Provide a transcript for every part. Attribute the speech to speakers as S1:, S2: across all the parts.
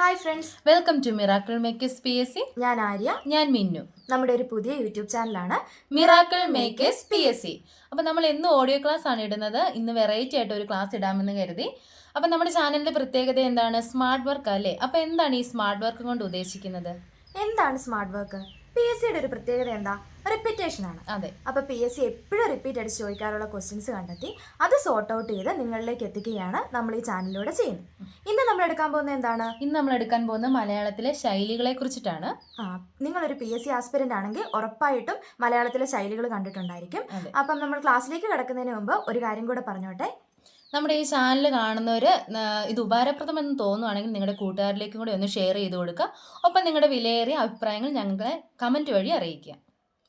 S1: Hi friends,
S2: welcome to miracle makers PSC.
S1: ഞാൻ ആര്യ.
S2: ഞാൻ മിന്നു.
S1: നമ്മുടെ ഒരു പുതിയ യൂട്യൂബ് ചാനലാണ്
S2: മിറാക്കിൾ മേക്കേഴ്സ് PSC. അപ്പം നമ്മൾ ഇന്ന് ഓഡിയോ ക്ലാസ് ആണ് ഇടുന്നത്. ഇന്ന് വെറൈറ്റി ആയിട്ട് ഒരു ക്ലാസ് ഇടാമെന്ന് കരുതി. അപ്പം നമ്മുടെ ചാനലിന്റെ പ്രത്യേകത എന്താണ്? സ്മാർട്ട് വർക്ക് അല്ലേ? അപ്പം എന്താണ് ഈ സ്മാർട്ട് വർക്ക് കൊണ്ട് ഉദ്ദേശിക്കുന്നത്?
S1: എന്താണ് സ്മാർട്ട് വർക്ക്? PSC യുടെ ഒരു പ്രത്യേകത എന്താ? റിപ്പീറ്റേഷൻ ആണ്.
S2: അതെ.
S1: അപ്പോൾ PSC എപ്പോഴും റിപ്പീറ്റ് അടിച്ച് ചോദിക്കാറുള്ള ക്വസ്റ്റ്യൻസ് കണ്ടെത്തി അത് സോർട്ട് ഔട്ട് ചെയ്ത് നിങ്ങളിലേക്ക് എത്തിക്കുകയാണ് നമ്മൾ ഈ ചാനലിലൂടെ ചെയ്യുന്നത്. ഇന്ന് നമ്മൾ എടുക്കാൻ പോകുന്നത് എന്താണ്?
S2: ഇന്ന് നമ്മൾ എടുക്കാൻ പോകുന്നത് മലയാളത്തിലെ ശൈലികളെ കുറിച്ചിട്ടാണ്.
S1: നിങ്ങളൊരു PSC ആസ്പിരന്റ് ആണെങ്കിൽ ഉറപ്പായിട്ടും മലയാളത്തിലെ ശൈലികൾ കണ്ടിട്ടുണ്ടായിരിക്കും. അപ്പം നമ്മൾ ക്ലാസ്സിലേക്ക് കിടക്കുന്നതിന് മുമ്പ് ഒരു കാര്യം കൂടെ പറഞ്ഞോട്ടെ.
S2: നമ്മുടെ ഈ ചാനൽ കാണുന്നവർ ഇത് ഉപകാരപ്രദമെന്ന് തോന്നുവാണെങ്കിൽ നിങ്ങളുടെ കൂട്ടുകാരിലേക്കും കൂടി ഒന്ന് ഷെയർ ചെയ്ത് കൊടുക്കുക. ഒപ്പം നിങ്ങളുടെ വിലയേറിയ അഭിപ്രായങ്ങൾ ഞങ്ങളെ കമൻറ്റ് വഴി അറിയിക്കുക.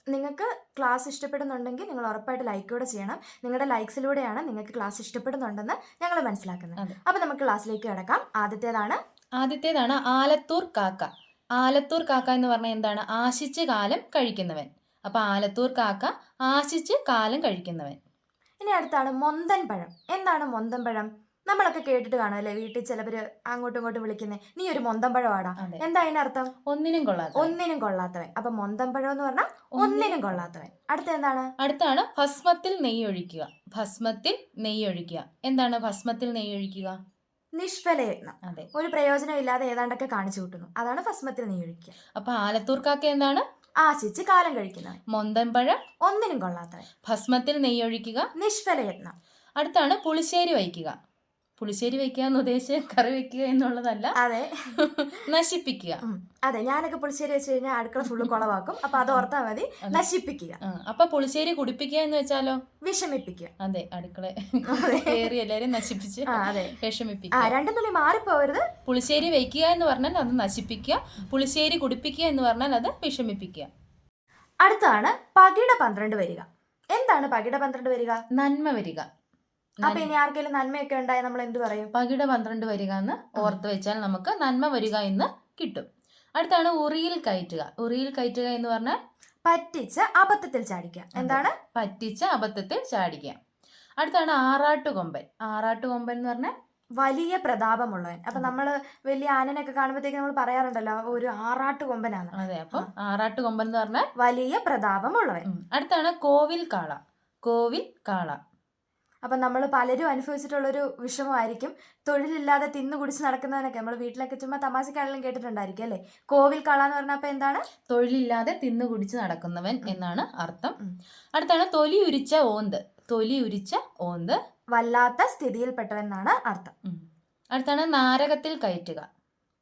S1: നിങ്ങൾക്ക് ക്ലാസ് ഇഷ്ടപ്പെടുന്നുണ്ടെങ്കിൽ നിങ്ങൾ ഉറപ്പായിട്ട് ലൈക്ക് കൂടെ ചെയ്യണം. നിങ്ങളുടെ ലൈക്സിലൂടെയാണ് നിങ്ങൾക്ക് ക്ലാസ് ഇഷ്ടപ്പെടുന്നുണ്ടെന്ന് ഞങ്ങൾ മനസ്സിലാക്കുന്നത്. അപ്പോൾ നമുക്ക് ക്ലാസ്സിലേക്ക് കിടക്കാം. ആദ്യത്തേതാണ്
S2: ആലത്തൂർ കാക്ക. ആലത്തൂർ കാക്ക എന്ന് പറഞ്ഞാൽ എന്താണ്? ആശിച്ച് കാലം കഴിക്കുന്നവൻ. അപ്പോൾ ആലത്തൂർ കാക്ക ആശിച്ച് കാലം കഴിക്കുന്നവൻ.
S1: ഇനി അടുത്താണ് മൊന്തൻ പഴം. എന്താണ് മൊന്തൻ പഴം? നമ്മളൊക്കെ കേട്ടിട്ട് കാണും അല്ലേ, വീട്ടിൽ ചിലവര് അങ്ങോട്ടും ഇങ്ങോട്ടും വിളിക്കുന്നത് നീ ഒരു മൊന്തൻ പഴമാടാ. എന്താ അതിനർത്ഥം? ഒന്നിനും കൊള്ളാത്തവൻ. അപ്പൊ മൊന്തൻ പഴം എന്ന് പറഞ്ഞാൽ ഒന്നിനും കൊള്ളാത്തവൻ.
S2: അടുത്താണ് ഭസ്മത്തിൽ നെയ്യൊഴിക്കുക. ഭസ്മത്തിൽ നെയ്യൊഴിക്കുക. എന്താണ് ഭസ്മത്തിൽ നെയ്യൊഴിക്കുക?
S1: നിഷ്ഫലയത്നം.
S2: അതെ.
S1: ഒരു പ്രയോജനം ഇല്ലാതെ ഏതാണ്ടൊക്കെ കാണിച്ചു കൂട്ടുന്നു, അതാണ് ഭസ്മത്തിൽ നെയ്യൊഴിക്കുക.
S2: അപ്പൊ ആലത്തൂർ കാക്ക എന്താണ്?
S1: ആശിച്ച് കാലം കഴിക്കുന്നവൻ.
S2: മൊന്തൻ പഴം
S1: ഒന്നിനും കൊള്ളാത്തവൻ.
S2: ഭസ്മത്തിൽ നെയ്യൊഴിക്കുക.
S1: നിഷ്ഫലയത്നം.
S2: അടുത്താണ് പുളിശ്ശേരി വയ്ക്കുക. പുളിശ്ശേരി വയ്ക്കുക എന്ന് ഉദ്ദേശിച്ച് കറി വെക്കുക എന്നുള്ളതല്ല.
S1: അതെ.
S2: നശിപ്പിക്കുക.
S1: അതെ, ഞാനൊക്കെ പുളിശ്ശേരി വെച്ച് കഴിഞ്ഞാൽ അടുക്കള ഫുള്ള് കുളവാക്കും. അപ്പൊ അത് ഓർത്താ മതി. നശിപ്പിക്കുക.
S2: അപ്പൊ പുളിശ്ശേരി കുടിപ്പിക്കുക എന്ന് വെച്ചാലോ?
S1: വിഷമിപ്പിക്കുക.
S2: അതെ, അടുക്കള കയറി എല്ലാരും നശിപ്പിച്ച് വിഷമിപ്പിക്കുക.
S1: രണ്ടും തുള്ളി മാറിപ്പോവരുത്.
S2: പുളിശ്ശേരി വയ്ക്കുക എന്ന് പറഞ്ഞാൽ അത് നശിപ്പിക്കുക. പുളിശ്ശേരി കുടിപ്പിക്കുക എന്ന് പറഞ്ഞാൽ അത് വിഷമിപ്പിക്കുക.
S1: അടുത്താണ് പകിട 12 വരിക. എന്താണ് പകിട 12 വരിക?
S2: നന്മ വരിക.
S1: അപ്പൊ ഇനി ആർക്കെങ്കിലും നന്മയൊക്കെ ഉണ്ടായ നമ്മൾ എന്ത് പറയും?
S2: പകിട 12 വരിക എന്ന് ഓർത്ത് വെച്ചാൽ നമുക്ക് നന്മ വരിക എന്ന് കിട്ടും. അടുത്താണ് ഉറിയിൽ കയറ്റുക. ഉറിയിൽ കയറ്റുക എന്ന് പറഞ്ഞാൽ
S1: പറ്റിച്ച് അബദ്ധത്തിൽ ചാടിക്കുക. എന്താണ്?
S2: പറ്റിച്ച് അബദ്ധത്തിൽ ചാടിക്കുക. അടുത്താണ് ആറാട്ടുകൊമ്പൻ. ആറാട്ടുകൊമ്പൻ എന്ന് പറഞ്ഞാൽ
S1: വലിയ പ്രതാപമുള്ളവൻ. അപ്പൊ നമ്മള് വലിയ ആനനൊക്കെ കാണുമ്പോഴത്തേക്ക് നമ്മൾ പറയാറുണ്ടല്ലോ ഒരു ആറാട്ടുകൊമ്പനാണ്.
S2: അതെ, അപ്പൊ ആറാട്ടുകൊമ്പൻ എന്ന് പറഞ്ഞാൽ
S1: വലിയ പ്രതാപമുള്ളവൻ.
S2: അടുത്താണ് കോവിൽ കാള. കോവിൽ കാള.
S1: അപ്പം നമ്മൾ പലരും അനുഭവിച്ചിട്ടുള്ളൊരു വിഷമമായിരിക്കും തൊഴിലില്ലാതെ തിന്നു കുടിച്ച് നടക്കുന്നവനൊക്കെ. നമ്മൾ വീട്ടിലൊക്കെ ചുമ്മാ തമാശക്കാരെല്ലാം കേട്ടിട്ടുണ്ടായിരിക്കും അല്ലേ? കോവിൽ കള എന്ന് പറഞ്ഞപ്പോൾ എന്താണ്?
S2: തൊഴിലില്ലാതെ തിന്നു കുടിച്ച് നടക്കുന്നവൻ എന്നാണ് അർത്ഥം. അടുത്താണ് തൊലി ഉരിച്ച ഓന്ത്. തൊലി ഉരിച്ച ഓന്ത്
S1: വല്ലാത്ത സ്ഥിതിയിൽപ്പെട്ടവൻ എന്നാണ് അർത്ഥം.
S2: അടുത്താണ് നാരകത്തിൽ കയറ്റുക.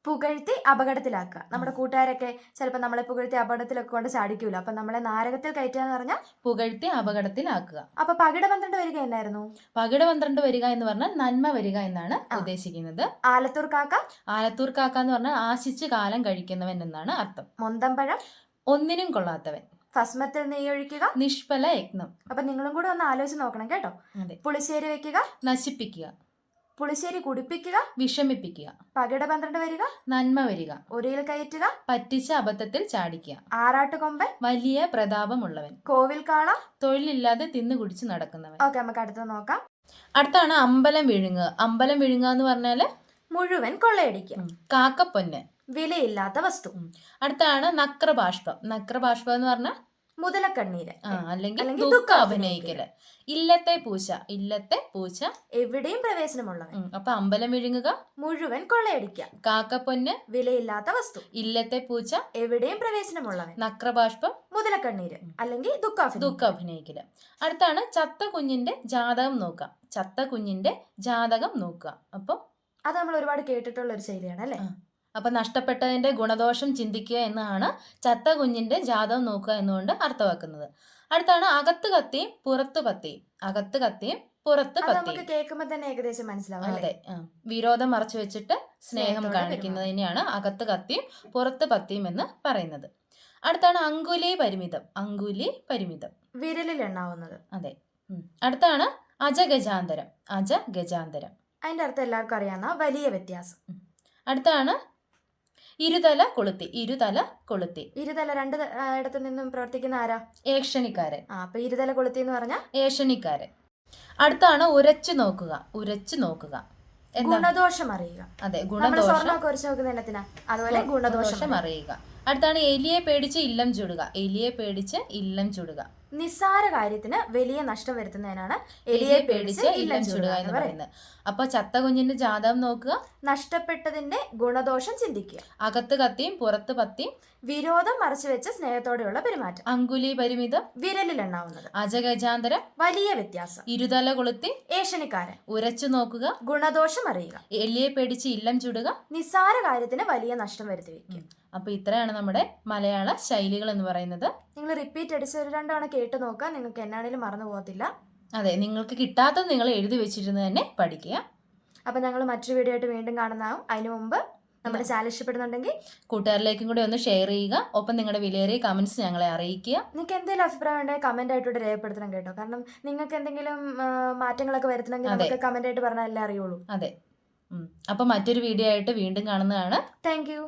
S1: പുകഴ്ത്തി അപകടത്തിലാക്കുക. നമ്മുടെ കൂട്ടുകാരൊക്കെ ചിലപ്പോൾ നമ്മളെ പുകഴ്ത്തി അപകടത്തിലൊക്കെ കൊണ്ട് ചാടിക്കൂല. അപ്പൊ നമ്മളെ നാരകത്തിൽ കയറ്റുക എന്ന് പറഞ്ഞാൽ
S2: പുകഴ്ത്തി അപകടത്തിലാക്കുക.
S1: അപ്പൊ പകിട 12 വരിക എന്നായിരുന്നു?
S2: പകിട 12 വരിക എന്ന് പറഞ്ഞാൽ നന്മ വരിക എന്നാണ് ഉദ്ദേശിക്കുന്നത്.
S1: ആലത്തൂർ കാക്ക.
S2: ആലത്തൂർ കാക്ക എന്ന് പറഞ്ഞാൽ ആശിച്ച് കാലം കഴിക്കുന്നവൻ എന്നാണ് അർത്ഥം.
S1: മൊന്തമ്പഴം
S2: ഒന്നിനും കൊള്ളാത്തവൻ.
S1: ഭസ്മത്തിൽ നെയ്യൊഴിക്കുക.
S2: നിഷ്ഫല യത്നം.
S1: അപ്പൊ നിങ്ങളും കൂടെ ഒന്ന് ആലോചിച്ച് നോക്കണം കേട്ടോ. പുളിശ്ശേരി വെക്കുക.
S2: നശിപ്പിക്കുക.
S1: പുളിശ്ശേരി കുടിപ്പിക്കുക.
S2: വിഷമിപ്പിക്കുക.
S1: പകിട 12 വരിക.
S2: നന്മ വരിക.
S1: ഉരിയിൽ കയറ്റുക.
S2: പറ്റിച്ച അബദ്ധത്തിൽ ചാടിക്കുക.
S1: ആറാട്ടുകൊമ്പൻ
S2: വലിയ പ്രതാപമുള്ളവൻ.
S1: കോവിൽ കാള
S2: തൊഴിലില്ലാതെ തിന്നു കുടിച്ച് നടക്കുന്നവൻ.
S1: ഓക്കെ, നമുക്ക് അടുത്ത് നോക്കാം.
S2: അടുത്താണ് അമ്പലം വിഴുങ്ങുക. അമ്പലം വിഴുങ്ങുക എന്ന് പറഞ്ഞാല്
S1: മുഴുവൻ കൊള്ളയടിക്കുക.
S2: കാക്കപ്പൊന്ന്
S1: വിലയില്ലാത്ത വസ്തു.
S2: അടുത്താണ് നക്രബാഷ്പം. നക്രബാഷ്പം എന്ന് പറഞ്ഞാൽ
S1: മുതലക്കണ്ണീര്
S2: അല്ലെങ്കിൽ ദുഃഖം അഭിനയിക്കല്. ഇല്ലത്തെ പൂച്ച. ഇല്ലത്തെ പൂച്ച
S1: എവിടെയും പ്രവേശനമുള്ളവൻ.
S2: അപ്പൊ അമ്പലം വിഴുങ്ങുക,
S1: മുഴുവൻ കൊള്ളയടിക്കുക.
S2: കാക്കപ്പൊന്ന്
S1: വിലയില്ലാത്ത വസ്തു.
S2: ഇല്ലത്തെ പൂച്ച
S1: എവിടെയും പ്രവേശനമുള്ളവൻ.
S2: നക്രബാഷ്പം
S1: മുതലക്കണ്ണീര് അല്ലെങ്കിൽ
S2: ദുഃഖം അഭിനയിക്കല്. അടുത്താണ് ചത്ത കുഞ്ഞിന്റെ ജാതകം നോക്കുക. ചത്ത കുഞ്ഞിന്റെ ജാതകം നോക്കുക. അപ്പൊ
S1: അത് നമ്മൾ ഒരുപാട് കേട്ടിട്ടുള്ള ഒരു ശൈലിയാണ് അല്ലേ?
S2: അപ്പൊ നഷ്ടപ്പെട്ടതിന്റെ ഗുണദോഷം ചിന്തിക്കുക എന്നാണ് ചത്ത കുഞ്ഞിന്റെ ജാതകം നോക്കുക എന്നുകൊണ്ട് അർത്ഥമാക്കുന്നത്. അടുത്താണ് അകത്ത് കത്തിയും പുറത്ത് പത്തിയും. അകത്ത് കത്തിയും പുറത്ത് പത്തിയും.
S1: കേൾക്കുമ്പോൾ തന്നെ ഏകദേശം മനസ്സിലാവും.
S2: അതെ, വിരോധം മറച്ചു വെച്ചിട്ട് സ്നേഹം കാണിക്കുന്നതിനെയാണ് അകത്ത് കത്തിയും പുറത്ത് പത്തിയും എന്ന് പറയുന്നത്. അടുത്താണ് അങ്കുലി പരിമിതം. അങ്കുലി പരിമിതം,
S1: വിരലിൽ എണ്ണാവുന്നത്.
S2: അതെ. അടുത്താണ് അജഗജാന്തരം. അജഗജാന്തരം.
S1: അതിന്റെ അർത്ഥം എല്ലാവർക്കും അറിയാവുന്ന വലിയ വ്യത്യാസം.
S2: അടുത്താണ് ഇരുതല കൊളുത്തി. ഇരുതല കൊളുത്തി.
S1: ഇരുതല രണ്ട് ഇടത്തു നിന്നും പ്രവർത്തിക്കുന്ന ആരാ?
S2: ഏഷണിക്കാരൻ.
S1: അപ്പൊ ഇരുതല കൊളുത്തി എന്ന് പറഞ്ഞാൽ
S2: ഏഷണിക്കാരൻ. അടുത്താണ് ഉരച്ചു നോക്കുക. ഉരച്ചു നോക്കുക.
S1: ഗുണദോഷം അറിയുക.
S2: അതെ,
S1: നമ്മൾ
S2: ഗുണദോഷം
S1: സ്വർണ്ണമൊക്കെ കുറിച്ച് നോക്കുന്ന എന്നത്തിനാ, അതുപോലെ ഗുണദോഷം
S2: അറിയുക. അടുത്താണ് എലിയെ പേടിച്ച് ഇല്ലം ചുടുക. എലിയെ പേടിച്ച് ഇല്ലം ചുടുക.
S1: നിസ്സാര കാര്യത്തിന് വലിയ നഷ്ടം വരുത്തുന്നതിനാണ്
S2: എലിയെ പേടിച്ച് ഇല്ലം ചുടുക എന്ന് പറയുന്നത്. അപ്പൊ ചത്ത കുഞ്ഞിന്റെ ജാതകം നോക്കുക.
S1: നഷ്ടപ്പെട്ടതിന്റെ ഗുണദോഷം ചിന്തിക്കുക.
S2: അകത്ത് കത്തിയും പുറത്ത് പത്തിയും.
S1: വിരോധം മറച്ചു വെച്ച് സ്നേഹത്തോടെയുള്ള പെരുമാറ്റം.
S2: അങ്കുലി പരിമിതം.
S1: വിരലിൽ എണ്ണാവുന്നത്.
S2: അജഗജാന്തരം.
S1: വലിയ വ്യത്യാസം.
S2: ഇരുതല കൊളുത്തി.
S1: ഏഷണിക്കാരൻ.
S2: ഉരച്ചു നോക്കുക.
S1: ഗുണദോഷം അറിയുക.
S2: എലിയെ പേടിച്ച് ഇല്ലം ചുടുക.
S1: നിസ്സാര കാര്യത്തിന് വലിയ നഷ്ടം വരുത്തി വെക്കും.
S2: അപ്പൊ ഇത്രയാണ് നമ്മുടെ മലയാള ശൈലികൾ എന്ന് പറയുന്നത്.
S1: നിങ്ങൾ റിപ്പീറ്റ് അടിച്ച് ഒരു 2 തവണ കേട്ട് നോക്കുക, നിങ്ങൾക്ക് എന്നാണേലും മറന്നു പോകത്തില്ല.
S2: അതെ, നിങ്ങൾക്ക് കിട്ടാത്തത് നിങ്ങൾ എഴുതി വെച്ചിരുന്ന് തന്നെ പഠിക്കുക.
S1: അപ്പൊ ഞങ്ങൾ മറ്റൊരു വീഡിയോ ആയിട്ട് വീണ്ടും കാണുന്നതാവും. അതിനു മുമ്പ് നമ്മുടെ ചാനൽ ഇഷ്ടപ്പെടുന്നുണ്ടെങ്കിൽ
S2: കൂട്ടുകാരിലേക്കും കൂടെ ഒന്ന് ഷെയർ ചെയ്യുക. ഒപ്പം നിങ്ങളുടെ വിലയേറിയ കമന്റ്സ് ഞങ്ങളെ അറിയിക്കുക.
S1: നിങ്ങൾക്ക് എന്തെങ്കിലും അഭിപ്രായം ഉണ്ടെങ്കിൽ കമന്റ് ആയിട്ടൂടെ രേഖപ്പെടുത്തണം കേട്ടോ. കാരണം നിങ്ങൾക്ക് എന്തെങ്കിലും മാറ്റങ്ങളൊക്കെ വരുത്തണമെങ്കിൽ നമുക്ക് കമന്റ് ആയിട്ട് പറഞ്ഞാലേ അറിയുള്ളൂ.
S2: അതെ. അപ്പൊ മറ്റൊരു വീഡിയോ ആയിട്ട് വീണ്ടും കാണുന്നതാണ്.
S1: Thank you.